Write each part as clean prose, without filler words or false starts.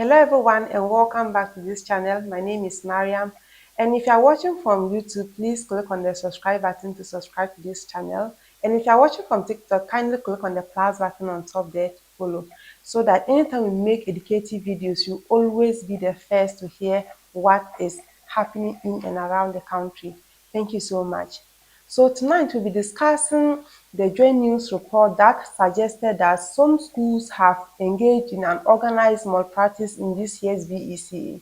Hello everyone and welcome back to this channel. My name is Mariam, and if you are watching from YouTube, please click on the subscribe button to subscribe to this channel, and if you are watching from TikTok, kindly click on the plus button on top there to follow, so that anytime we make educative videos, you always be the first to hear what is happening in and around the country. Thank you so much. So tonight we'll be discussing the JoyNews report that suggested that some schools have engaged in an organized malpractice in this year's BECE.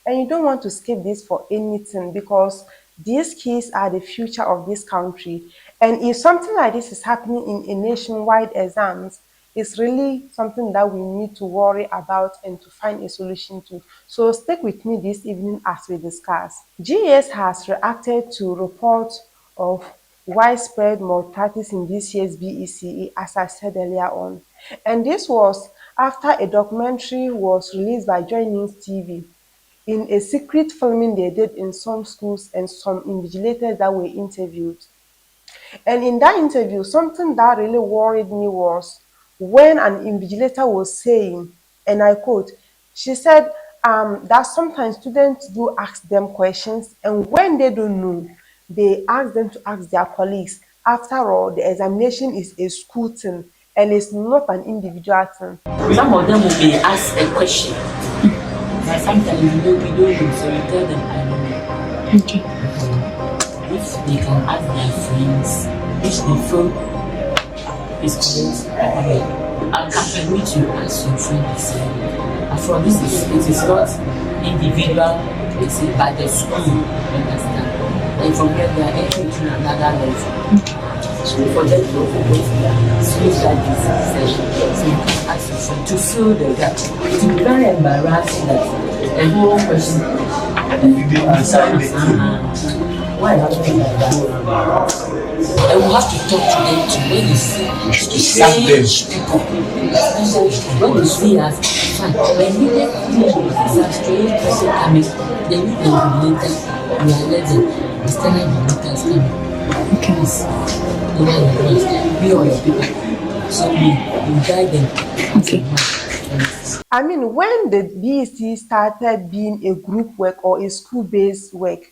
And you don't want to skip this for anything because these kids are the future of this country. And if something like this is happening in a nationwide exams, it's really something that we need to worry about and to find a solution to. So stick with me this evening as we discuss. GES has reacted to reports of widespread malpractice in this year's BECE, as I said earlier on. And this was after a documentary was released by JoyNews TV in a secret filming they did in some schools and some invigilators that were interviewed. And in that interview, something that really worried me was when an invigilator was saying, and I quote, she said that sometimes students do ask them questions, and when they don't know, they ask them to ask their colleagues. After all, the examination is a school thing and it's not an individual thing. Some of them will be asked a question, but sometimes we don't know, so we tell them, I don't know. Okay. If they can ask their friends, which they feel is correct, I can permit you ask your friend the same. And for this, it is not individual, but the school, understand? And from here, they are entering to another level. So for them to open schools like this session, so you can ask your friend to fill the gap. It will be very embarrassing that a whole person why not be like that? I will have to talk to them to when you see strange people. When you see us, fine. When you get a strange person coming, then you can be later. We are letting instead of the letters coming. Please, be on your people. So we guide them. Okay. I mean, when the BEC started being a group work or a school-based work,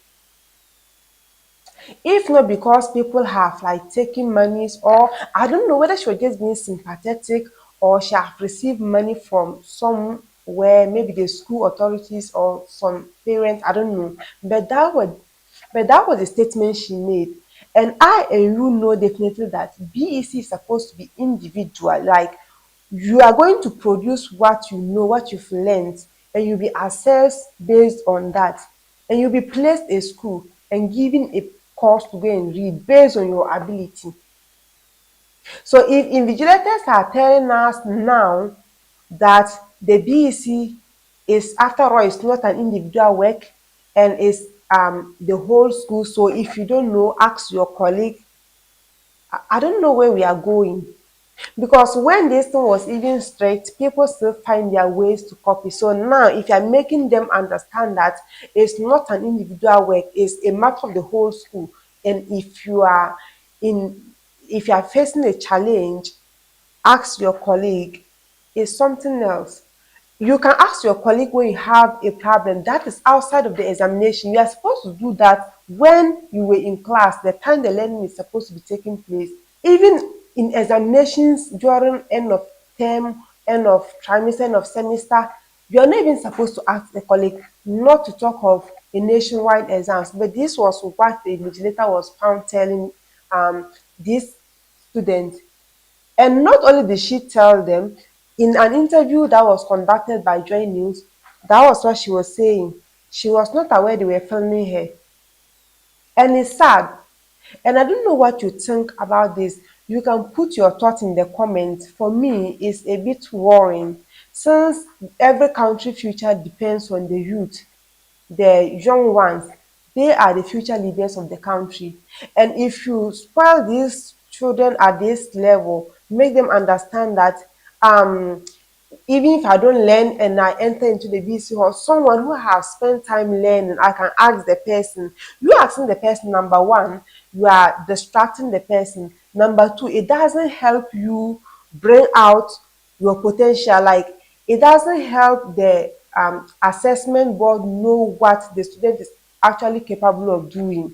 if not because people have like taken monies, or I don't know whether she was just being sympathetic or she have received money from somewhere, maybe the school authorities or some parents, I don't know. But that was the statement she made. And I and you know definitely that BEC is supposed to be individual. Like, you are going to produce what you know, what you've learned, and you'll be assessed based on that. And you'll be placed a school and given a course to go and read based on your ability. So if invigilators are telling us now that the BEC is, after all, it's not an individual work and it's the whole school. So if you don't know, ask your colleague. I don't know where we are going. Because when this thing was even straight, people still find their ways to copy. So now, if you're making them understand that it's not an individual work, it's a matter of the whole school, and if you are facing a challenge, ask your colleague, is something else. You can ask your colleague when you have a problem that is outside of the examination. You are supposed to do that when you were in class, the time the learning is supposed to be taking place. Even in examinations during end of term, end of trimester, end of semester, you are not even supposed to ask the colleague, not to talk of a nationwide exams. But this was what the invigilator was found telling this student. And not only did she tell them, in an interview that was conducted by JoyNews, that was what she was saying. She was not aware they were filming her. And it's sad. And I don't know what you think about this. You can put your thoughts in the comments. For me, it's a bit worrying since every country future depends on the youth, the young ones. They are the future leaders of the country. And if you spoil these children at this level, make them understand that even if I don't learn and I enter into the BC hall, someone who has spent time learning, I can ask the person. You asking the person, number one, you are distracting the person. Number two, it doesn't help you bring out your potential. Like, it doesn't help the assessment board know what the student is actually capable of doing.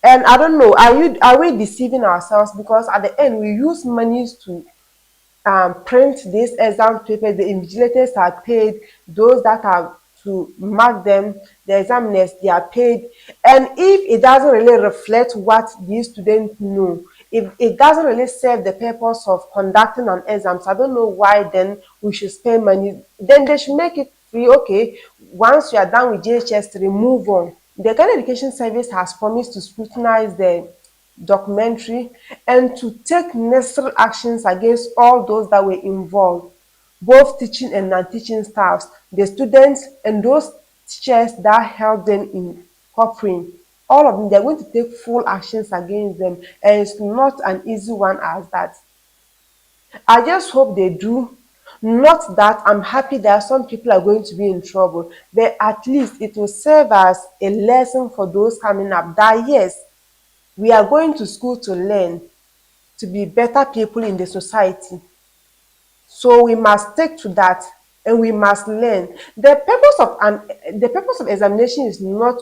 And I don't know, are we deceiving ourselves? Because at the end, we use monies to print this exam paper. The invigilators are paid, those that are to mark them, the examiners, they are paid. And if it doesn't really reflect what these students know, if it doesn't really serve the purpose of conducting an exam, so I don't know why then we should spend money. Then they should make it free. Okay, once you are done with JHS 3, move on. The Ghana Education Service has promised to scrutinize the documentary and to take necessary actions against all those that were involved, both teaching and non-teaching staffs, the students, and those teachers that held them in coffering. All of them, they're going to take full actions against them, and it's not an easy one as that. I just hope they do. Not that I'm happy that some people are going to be in trouble, but at least it will serve as a lesson for those coming up that yes, we are going to school to learn, to be better people in the society. So we must stick to that and we must learn. The purpose of examination is not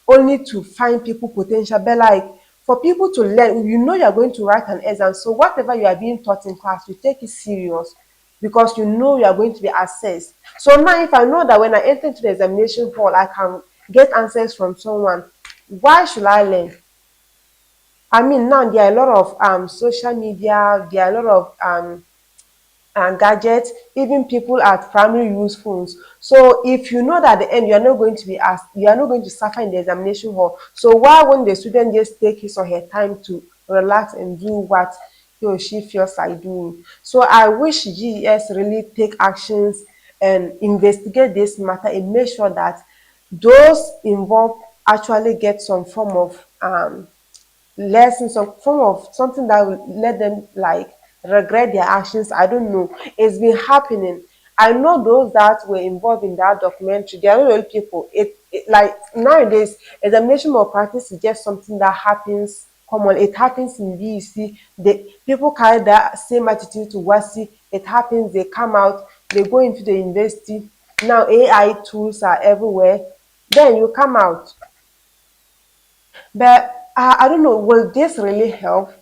only to find people potential, but like for people to learn. You know you are going to write an exam, so whatever you are being taught in class, you take it serious because you know you are going to be assessed. So now, if I know that when I enter into the examination hall, I can get answers from someone, why should I learn? I mean, now there are a lot of social media, there are a lot of and gadgets, even people at primary use phones. So if you know that at the end you are not going to be asked, you are not going to suffer in the examination hall. So why won't the student just take his or her time to relax and do what he or she feels like doing? So I wish GES really take actions and investigate this matter and make sure that those involved actually get some form of lesson, some form of something that will let them like regret their actions. I don't know. It's been happening. I know those that were involved in that documentary. They are not real people. It like nowadays, examination malpractice is just something that happens common. It happens in BEC. The people carry that same attitude to WASI. It happens. They come out. They go into the university. Now AI tools are everywhere. Then you come out. But I don't know, will this really help?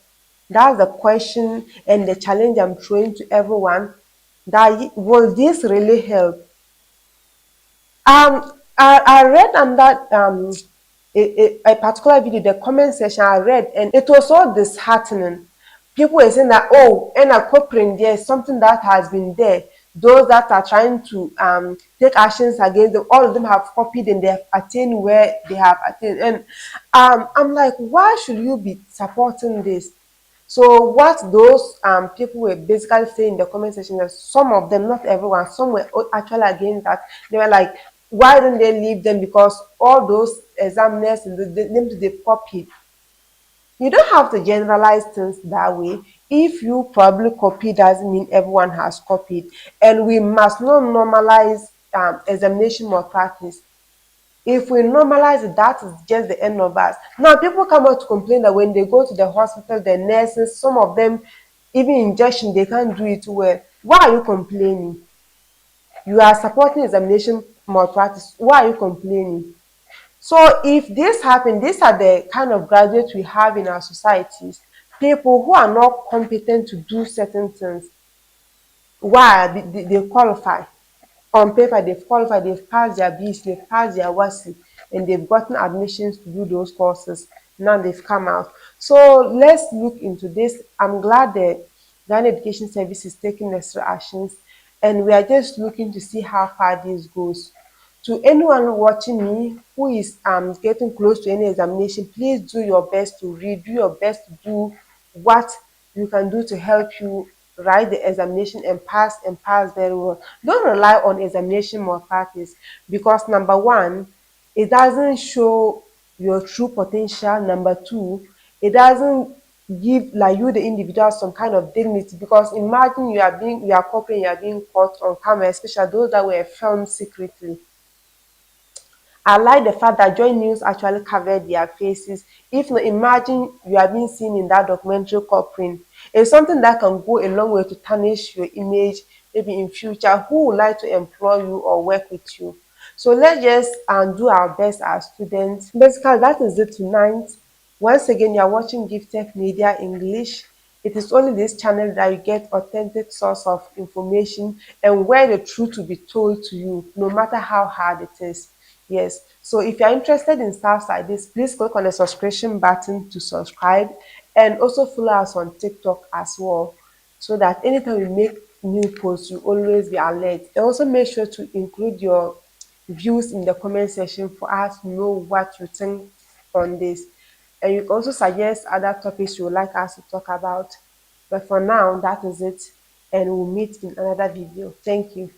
That's the question and the challenge I'm throwing to everyone. That will this really help? I read on that a particular video, the comment section I read, and it was so disheartening. People were saying that, oh, and a coping, there's something that has been there. Those that are trying to take actions against them, all of them have copied and they have attained where they have attained. And I'm like, why should you be supporting this? So what those people were basically saying in the comment section, that some of them, not everyone, some were actually against that. They were like, why don't they leave them? Because all those examiners and they copied. You don't have to generalize things that way. If you probably copy doesn't mean everyone has copied. And we must not normalize examination malpractice. If we normalize it, that is just the end of us. Now, people come out to complain that when they go to the hospital, the nurses, some of them, even injection, they can't do it well. Why are you complaining? You are supporting examination malpractice. Why are you complaining? So if this happens, these are the kind of graduates we have in our societies. People who are not competent to do certain things. Why? They qualify. On paper, they've qualified, they've passed their BECE, they've passed their WASI, and they've gotten admissions to do those courses. Now they've come out. So let's look into this. I'm glad the Ghana Education Service is taking necessary actions, and we are just looking to see how far this goes. To anyone watching me who is getting close to any examination, please do your best to read, do your best to do what you can do to help you write the examination and pass very well. Don't rely on examination malpractice because number one, it doesn't show your true potential. Number two, it doesn't give like you the individual some kind of dignity because imagine you are copying, you are being caught on camera, especially those that were filmed secretly. I like the fact that JoyNews actually covered their faces. If not, imagine you are being seen in that documentary covering. It's something that can go a long way to tarnish your image maybe in future who would like to employ you or work with you. So let's just do our best as students. Basically, that is it tonight. Once again, you are watching Gifted Media English. It is only this channel that you get authentic source of information and where the truth will be told to you, no matter how hard it is. Yes. So if you're interested in stuff like this, please click on the subscription button to subscribe and also follow us on TikTok as well, so that anytime we make new posts, you always be alert. And also make sure to include your views in the comment section for us to know what you think on this. And you can also suggest other topics you would like us to talk about. But for now, that is it. And we'll meet in another video. Thank you.